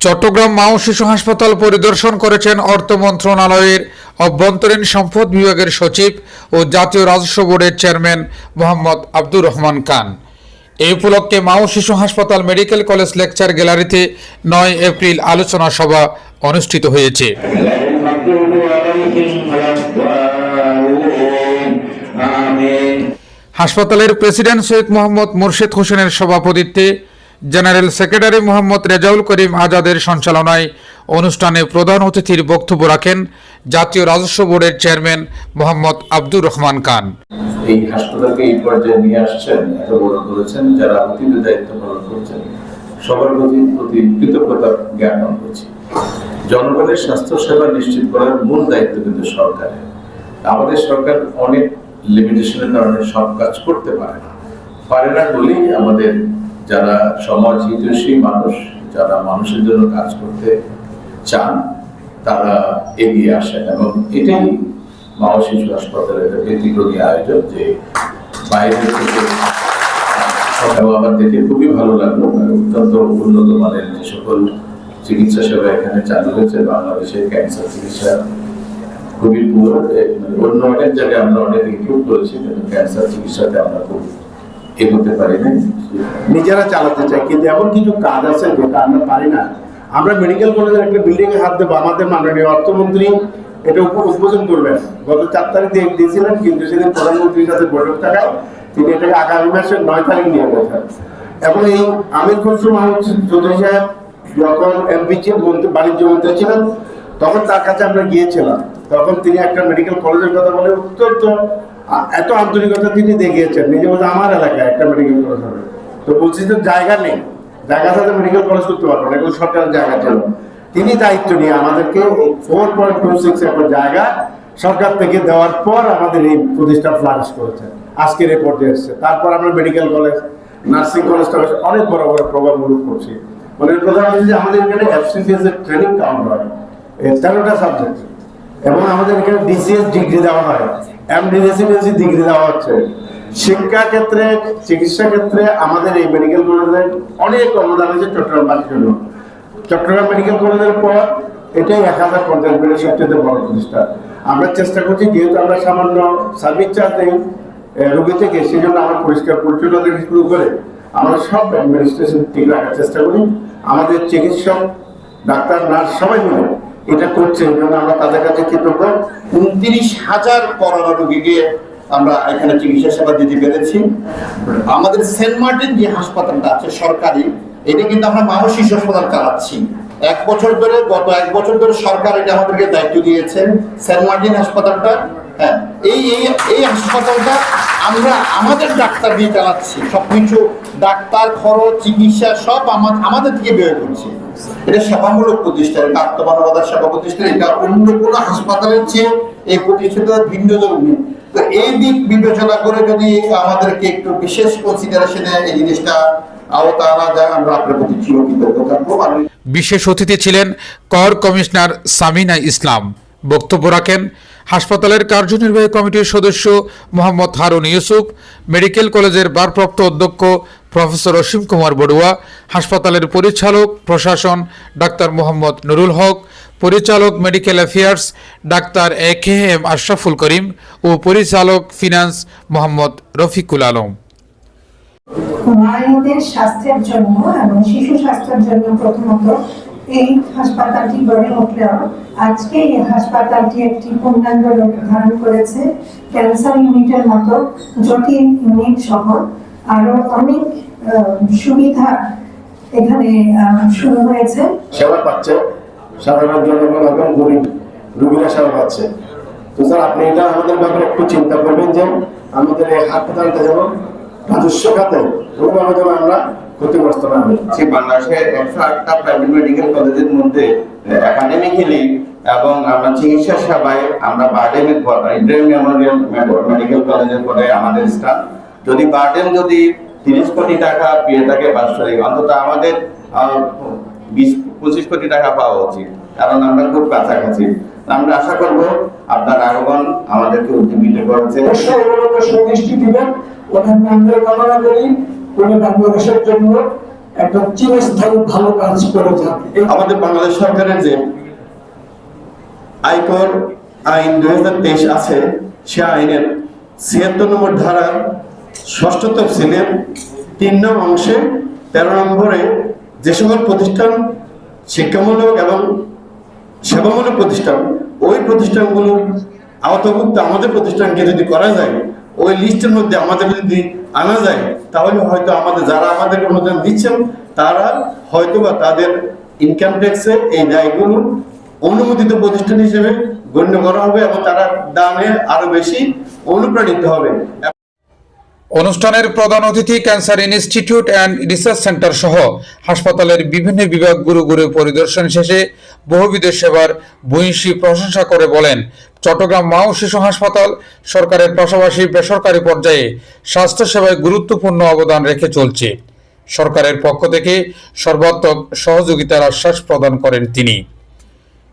চট্টগ্রাম মা ও শিশু হাসপাতাল পরিদর্শন করেছেন অর্থ মন্ত্রণালয়ের অভ্যন্তরীণ সম্পদ বিভাগের সচিব ও জাতীয় রাজস্ব বোর্ডের চেয়ারম্যান মোহাম্মদ আব্দুর রহমান খান। এই উপলক্ষে মা ও শিশু হাসপাতাল মেডিকেল কলেজ লেকচার গ্যালারিতে 9 এপ্রিল আলোচনা সভা অনুষ্ঠিত হয়েছে। হাসপাতালের প্রেসিডেন্ট শেখ মোহাম্মদ মুর্শেদ হোসেনের সভাপতিত্বে জেনারেল সেক্রেটারি মোহাম্মদ রেজাউল করিম আজাদের সঞ্চালনায় অনুষ্ঠানে প্রধান অতিথির বক্তব্য রাখেন জাতীয় রাজস্ব বোর্ডের চেয়ারম্যান মোহাম্মদ আব্দুর রহমান খান। এই হাসপাতালকে এই পর্যায়ে নিয়ে আসছেন, এত বড় করেছেন, যারা অতিথি দায়িত্ব পালন করছেন, সবার প্রতি কৃতজ্ঞতা জ্ঞাপন করছি। জনগণের স্বাস্থ্য সেবা নিশ্চিত করার মূল দায়িত্ব কিন্তু সরকারের। আমাদের সরকার অনেক লিমিটেশনের কারণে সব কাজ করতে পারে না বলেই আমাদের যারা সমাজ হিতৈষী মানুষ, যারা মানুষের জন্য কাজ করতে চান, তারা এগিয়ে আসেন। এবং এটাই মা ও শিশু হাসপাতালের ব্যতিক্রমী আয়োজন, যে বাইরে থেকে আমার দেখে খুবই ভালো লাগলো। অত্যন্ত উন্নত মানের যে সকল চিকিৎসা সেবা এখানে চালু হয়েছে। বাংলাদেশের ক্যান্সার চিকিৎসা খুবই পুরো, অন্য অনেক জায়গায় আমরা অনেক ইমপ্রুভ করেছি, কিন্তু ক্যান্সার চিকিৎসাতে আমরা খুব এগোতে পারি না। নিজেরা চালাতে চাই, কিন্তু এমন কিছু কাজ আছে যেটা আমরা পারি না। আমরা মেডিকেল কলেজের একটা বিল্ডিং এ হাত দেবো, আমাদের মাননীয় অর্থমন্ত্রী এটা উদ্বোধন করবেন। গত 4 তারিখ দিয়েছিলেন, কিন্তু সেদিন প্রধানমন্ত্রীর সাথে বৈঠক থাকায় তিনি এটাকে আগামী মাসের 9 তারিখ নিয়ে গেছেন। এবং এই আমির খসরু মাহমুদ চৌধুরী সাহেব যখন বাণিজ্য মন্ত্রী ছিলেন, তখন তার কাছে আমরা গিয়েছিলাম। তখন তিনি একটা মেডিকেল কলেজের কথা বলে অত্যন্ত এত আন্তরিকতা তিনি দেখিয়েছেন। নিজে বলতে আমার এলাকায় একটা মেডিকেল কলেজ হবে, তো বলছি তো জায়গা নেই, জায়গা সাথে মেডিকেল কলেজ করতে পারবো না, এগুলো সরকারের জায়গা ছিল। তিনি দায়িত্ব নিয়ে আমাদেরকে 4.26 একর জায়গা সরকার থেকে দেওয়ার পর আমাদের এই প্রতিষ্ঠান ফ্লারিশ করেছে, আজকের এই পর্যায়ে এসেছে। তারপর আমরা মেডিকেল কলেজ, নার্সিং কলেজটা অনেক বড় বড় প্রোগ্রামগুলো করছি। মানে প্রধান হচ্ছে যে আমাদের এখানে FCCS এর ট্রেনিং কাউন্ট হয় 13টা সাবজেক্ট, এবং আমাদের এখানে DCS ডিগ্রি দেওয়া হয়, MD রেসিডেন্সি ডিগ্রি দেওয়া হচ্ছে। শিক্ষা ক্ষেত্রে, চিকিৎসা ক্ষেত্রে আমাদের এই মেডিকেল কলেজের অনেক অবদান আছে চট্টগ্রামবাসীর জন্য। চট্টগ্রাম মেডিকেল কলেজের পর এটাই 1050 বেডের সবচেয়ে বড় প্রতিষ্ঠান। আমরা চেষ্টা করছি, যেহেতু আমরা সামান্য সার্ভিস চার্জ নেই রোগী থেকে, সেই জন্য আমরা পরিষ্কার পরিচ্ছন্নতা থেকে শুরু করে আমরা সব অ্যাডমিনিস্ট্রেশন ঠিক রাখার চেষ্টা করি। আমাদের চিকিৎসক, ডাক্তার, নার্স সবাই মিলে এটা করছে, এই জন্য আমরা তাদের কাছে কৃতজ্ঞ। 29,000 করোনা রোগীকে আমরা এখানে চিকিৎসা সেবা দিতে পেরেছি। আমাদের সেন্ট মার্টিন যে হাসপাতালটা আছে সরকারি, এটা কিন্তু আমরা মা ও শিশু হাসপাতাল চালাচ্ছি গত 1 বছর ধরে সরকার এটা আমাদেরকে দায়িত্ব দিয়েছেন। সেন্ট মার্টিন হাসপাতালটা, হ্যাঁ, এই হাসপাতালটা আমরা আমাদের ডাক্তার দিয়ে চালাচ্ছি। সবকিছু ডাক্তার খরচ, চিকিৎসা সব আমাদের থেকে ব্যয় করছি। এটা সেবামূলক প্রতিষ্ঠান, এটা আত্মমানবতার সেবা প্রতিষ্ঠান। এটা অন্য কোনো হাসপাতালের চেয়ে এই প্রতিষ্ঠানটা ভিন্ন ধর্মী। তো এই দিক বিবেচনা করে যদি আমাদেরকে একটু বিশেষ কনসিডারেশনে এই জিনিসটা আওতা আনা যায়, আমরা আপনার প্রতি চিরকৃতজ্ঞ থাকবো। বিশেষ অতিথি ছিলেন কর কমিশনার সামিনা ইসলাম। বক্তব্য রাখেন হাসপাতালের কার্যনির্বাহী কমিটির সদস্য মোহাম্মদ হারুন ইউসুফ, মেডিকেল কলেজের ভারপ্রাপ্ত অধ্যক্ষ প্রফেসর অসীম কুমার বড়ুয়া, হাসপাতালের পরিচালক প্রশাসন ডাক্তার মোহাম্মদ নুরুল হক, পরিচালক medical affairs doctor AKM Ashraful Karim ও পরিচালক ফিনান্স মোহাম্মদ রফিকুল আলম। মায়েদের স্বাস্থ্যের জন্য এবং শিশু স্বাস্থ্যের জন্য প্রথমত এই হাসপাতালটি গড়ে উঠলেও আজকে এই হাসপাতালটি একটি পূর্ণাঙ্গ রূপ ধারণ করেছে। ক্যান্সার ইউনিটের মতো জটিল ইউনিট সহ আরো অনেক সুবিধা এখানে শুরু হয়েছে। সেবা পাচ্ছে সাধারণ জনগণ এবং গরিব রোগীরা সেবা পাচ্ছে। তো স্যার, আপনি এটা আমাদের ব্যাপারে একটু চিন্তা করবেন যে আমাদের এই হাসপাতালটা যেন রাজস্ব খাতে কোনোভাবে যেন আমরা ক্ষতিগ্রস্ত না হই। বাংলাদেশে 108টা প্রাইভেট মেডিকেল কলেজের মধ্যে একাডেমিক্যালি এবং আমরা চিকিৎসা সেবায় আমরা বার্ডেন ইব্রাহিম মেমোরিয়াল মেডিকেল কলেজের পরে আমাদের স্টাফ যদি বার্ডেন যদি 30 কোটি টাকা পেয়ে থাকে বাৎসরিক, অন্তত আমাদের 20-25 কোটি টাকা পাওয়া উচিত, কারণ আমরা খুব কাছাকাছি। আমরা আশা করব আপনার আগমন আমাদেরকে উদ্দীপিত করেছে। সুদৃষ্টি দিবেন, ওনার নামে কামনা করি। উনি বাংলাদেশের জন্য একটা চিরস্থায়ী ভালো কাজ করে যাবে। আমাদের বাংলাদেশ সরকারের যে আয়কর আইন 2023 আছে, সে আইনের 76 নম্বর ধারা 6ষ্ঠ তফসিলের 3 নং অংশে 13 নম্বরে যে সকল প্রতিষ্ঠান শিক্ষামূলক এবং সেবামূলক প্রতিষ্ঠান, ওই প্রতিষ্ঠানগুলোর আওতাভুক্ত আমাদের প্রতিষ্ঠানকে যদি করা যায়, ওই লিস্টের মধ্যে আমাদের যদি আনা যায়, তাহলে হয়তো আমাদের যারা আমাদের অনুদান দিচ্ছেন তারা হয়তো বা তাদের ইনকাম ট্যাক্সে এই ব্যয়গুলো অনুমোদিত প্রতিষ্ঠান হিসেবে গণ্য করা হবে এবং তারা দামে আরো বেশি অনুপ্রাণিত হবে। অনুষ্ঠানের প্রধান অতিথি cancer institute and research centre সহ হাসপাতালের বিভিন্ন বিভাগ ঘুরে পরিদর্শন শেষে বহুবিধ সেবার ভূয়সী প্রশংসা করে বলেন, চট্টগ্রাম মা ও শিশু হাসপাতাল সরকারের পাশাপাশি বেসরকারি পর্যায়ে স্বাস্থ্যসেবায় গুরুত্বপূর্ণ অবদান রেখে চলছে। সরকারের পক্ষ থেকে সর্বাত্মক সহযোগিতার আশ্বাস প্রদান করেন তিনি।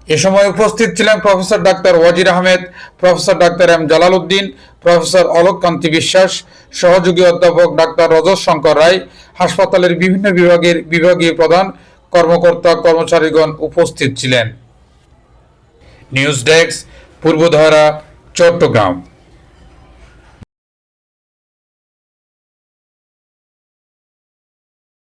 এ সময় উপস্থিত ছিলেন professor doctor Wazir Ahmed, professor doctor M Jalal Uddin, professor Alok Kanti Biswas, সহযোগী অধ্যাপক ডাক্তার রজত শঙ্কর রায়, হাসপাতালের বিভিন্ন বিভাগের বিভাগীয় প্রধান কর্মকর্তা কর্মচারীগণ উপস্থিত ছিলেন। News desk, Purbadhara, Chittagong.